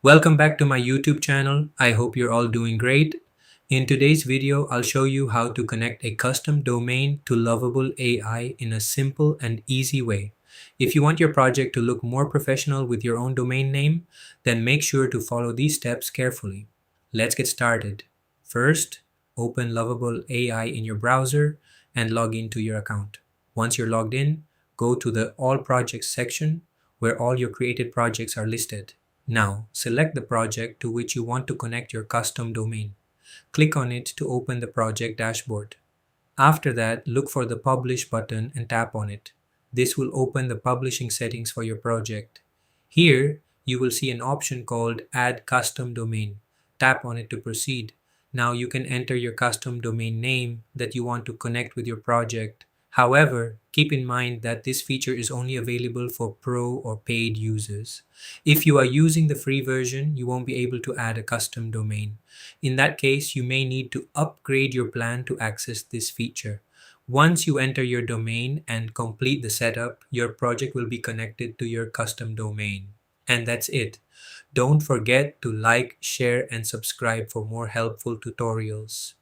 Welcome back to my YouTube channel. I hope you're all doing great. In today's video, I'll show you how to connect a custom domain to Lovable AI in a simple and easy way. If you want your project to look more professional with your own domain name, then make sure to follow these steps carefully. Let's get started. First, open Lovable AI in your browser and log into your account. Once you're logged in, go to the All Projects section where all your created projects are listed. Now, select the project to which you want to connect your custom domain. Click on it to open the project dashboard. After that, look for the Publish button and tap on it. This will open the publishing settings for your project. Here, you will see an option called Add Custom Domain. Tap on it to proceed. Now you can enter your custom domain name that you want to connect with your project. However, keep in mind that this feature is only available for pro or paid users. If you are using the free version, you won't be able to add a custom domain. In that case, you may need to upgrade your plan to access this feature. Once you enter your domain and complete the setup, your project will be connected to your custom domain. And that's it. Don't forget to like, share, and subscribe for more helpful tutorials.